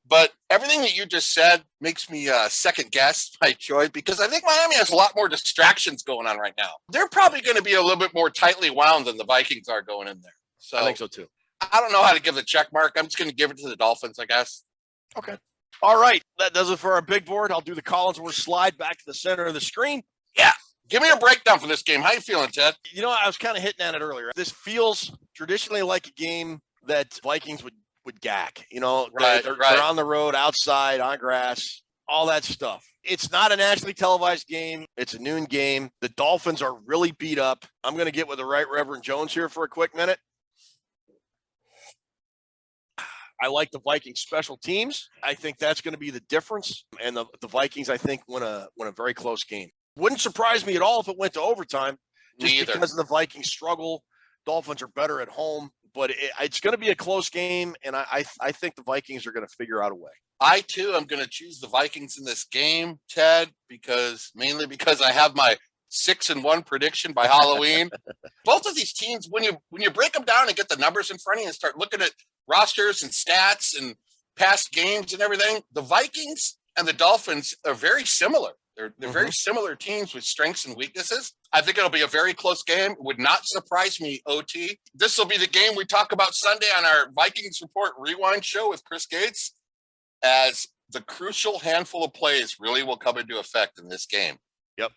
But everything that you just said makes me second guess my choice because I think Miami has a lot more distractions going on right now. They're probably going to be a little bit more tightly wound than the Vikings are going in there. So I think so too. I don't know how to give the check mark. I'm just going to give it to the Dolphins, I guess. Okay. All right. That does it for our big board. I'll do the Collinsworth slide back to the center of the screen. Yeah. Give me a breakdown for this game. How you feeling, Ted? I was kind of hitting at it earlier. This feels traditionally like a game that Vikings would gack. They're on the road, outside, on grass. all that stuff. It's not a nationally televised game. It's a noon game. The Dolphins are really beat up. I'm going to get with the Right Reverend Jones here for a quick minute. I like the Vikings special teams. I think that's going to be the difference. And the Vikings, I think, win a very close game. Wouldn't surprise me at all if it went to overtime. Just because of the Vikings struggle. Dolphins are better at home. But it's going to be a close game, and I think the Vikings are going to figure out a way. I, too, am going to choose the Vikings in this game, Ted, mainly because I have my 6-1 prediction by Halloween. Both of these teams, when you break them down and get the numbers in front of you and start looking at rosters and stats and past games and everything, the Vikings and the Dolphins are very similar. They're very similar teams with strengths and weaknesses. I think it'll be a very close game. It would not surprise me, OT. This will be the game we talk about Sunday on our Vikings Report Rewind show with Chris Gates, as the crucial handful of plays really will come into effect in this game. Yep.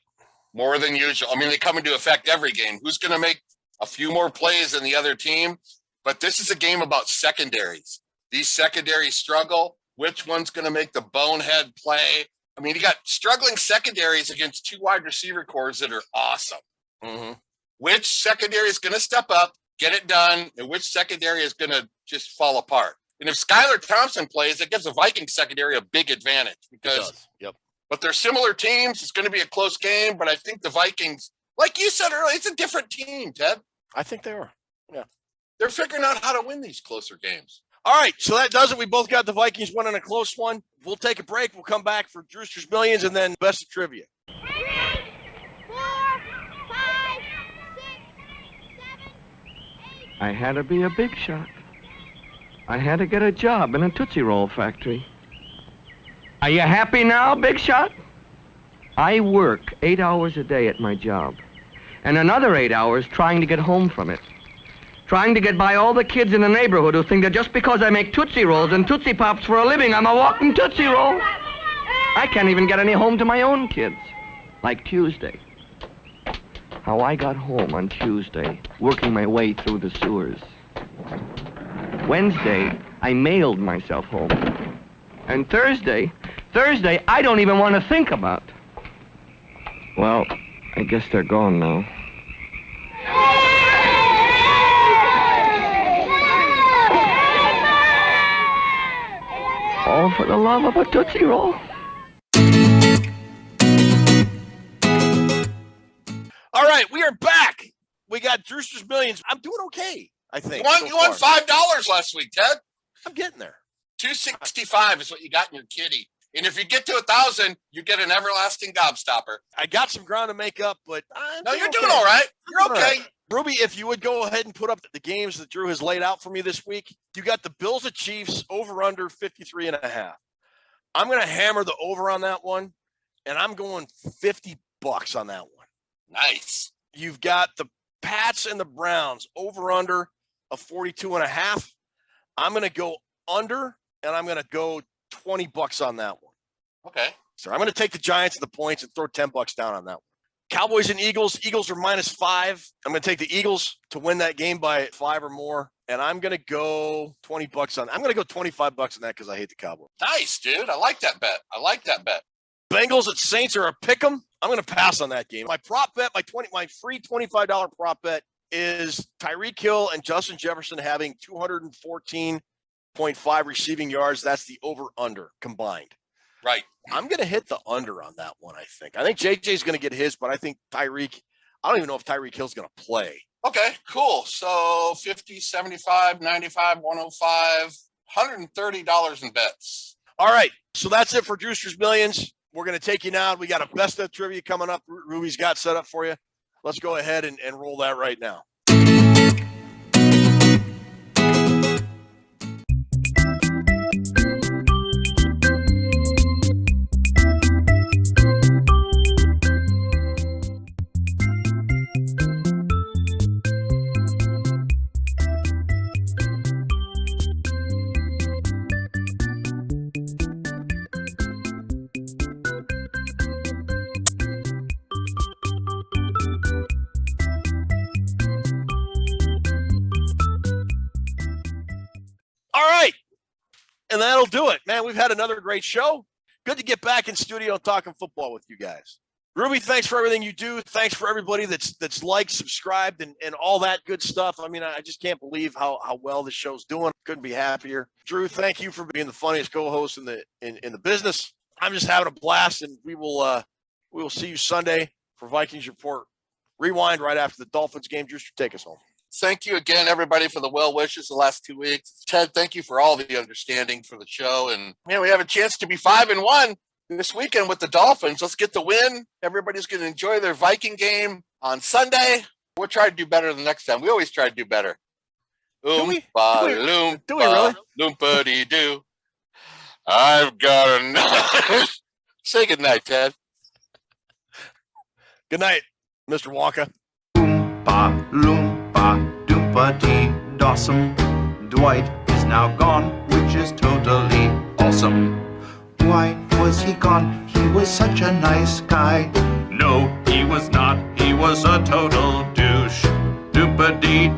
More than usual. I mean, they come into effect every game. Who's going to make a few more plays than the other team? But this is a game about secondaries. These secondaries struggle. Which one's going to make the bonehead play? I mean, you got struggling secondaries against two wide receiver cores that are awesome. Mm-hmm. Which secondary is going to step up, get it done, and which secondary is going to just fall apart? And if Skylar Thompson plays, it gives the Vikings secondary a big advantage because, but they're similar teams. It's going to be a close game, but I think the Vikings, like you said earlier, it's a different team, Ted. I think they are. Yeah. They're figuring out how to win these closer games. All right, so that does it. We both got the Vikings winning a close one. We'll take a break. We'll come back for Drewster's Millions and then Best of Trivia. 3, 4, 5, 6, 7, 8. I had to be a big shot. I had to get a job in a Tootsie Roll factory. Are you happy now, big shot? I work 8 hours a day at my job, and another 8 hours trying to get home from it. Trying to get by all the kids in the neighborhood who think that just because I make Tootsie Rolls and Tootsie Pops for a living, I'm a walking Tootsie Roll. I can't even get any home to my own kids. Like Tuesday. How I got home on Tuesday, working my way through the sewers. Wednesday, I mailed myself home. And Thursday, I don't even want to think about. Well, I guess they're gone now. All for the love of a Tootsie Roll. All right, we are back. We got Drewster's Millions. I'm doing okay, I think. You won $5 last week, Ted. I'm getting there. $265 is what you got in your kitty. And if you get to 1,000, you get an everlasting gobstopper. I got some ground to make up, but you're doing all right. You're okay. Right. Ruby, if you would go ahead and put up the games that Drew has laid out for me this week. You got the Bills at Chiefs over under 53.5. I'm going to hammer the over on that one, and I'm going $50 on that one. Nice. You've got the Pats and the Browns over under a 42.5. I'm going to go under, and I'm going to go $20 on that one. Okay. So I'm going to take the Giants and the points and throw $10 down on that one. Cowboys and Eagles. Eagles are -5. I'm going to take the Eagles to win that game by 5 or more. And I'm going to go $20 on. I'm going to go $25 on that because I hate the Cowboys. Nice, dude. I like that bet. Bengals at Saints are a pick'em. I'm going to pass on that game. My prop bet, my free $25 prop bet is Tyreek Hill and Justin Jefferson having 214.5 receiving yards. That's the over/under combined. Right. I'm going to hit the under on that one, I think. I think JJ's going to get his, but I think Tyreek, I don't even know if Tyreek Hill's going to play. Okay, cool. So 50, 75, 95, 105, $130 in bets. All right. So that's it for Drewster's Millions. We're going to take you now. We got a best of trivia coming up. Ruby's got set up for you. Let's go ahead and roll that right now. And that'll do it, man. We've had another great show. Good to get back in studio talking football with you guys. Ruby, thanks for everything you do. Thanks for everybody that's liked, subscribed, and all that good stuff. I mean, I just can't believe how well the show's doing. Couldn't be happier. Drew, thank you for being the funniest co-host in the business. I'm just having a blast, and we will see you Sunday for Vikings Report Rewind right after the Dolphins game. Drewster, take us home. Thank you again, everybody, for the well wishes the last 2 weeks. Ted, thank you for all the understanding for the show. And we have a chance to be 5-1 this weekend with the Dolphins. Let's get the win. Everybody's going to enjoy their Viking game on Sunday. We'll try to do better the next time. We always try to do better. Do we really? Loompa-dee-doo. I've got a Say good night, Ted. Good night, Mr. Wonka. Oompa, loompa, doompa-dee, dawsome. Dwight is now gone, which is totally awesome. Why was he gone? He was such a nice guy. No, he was not. He was a total douche. Doompa-dee,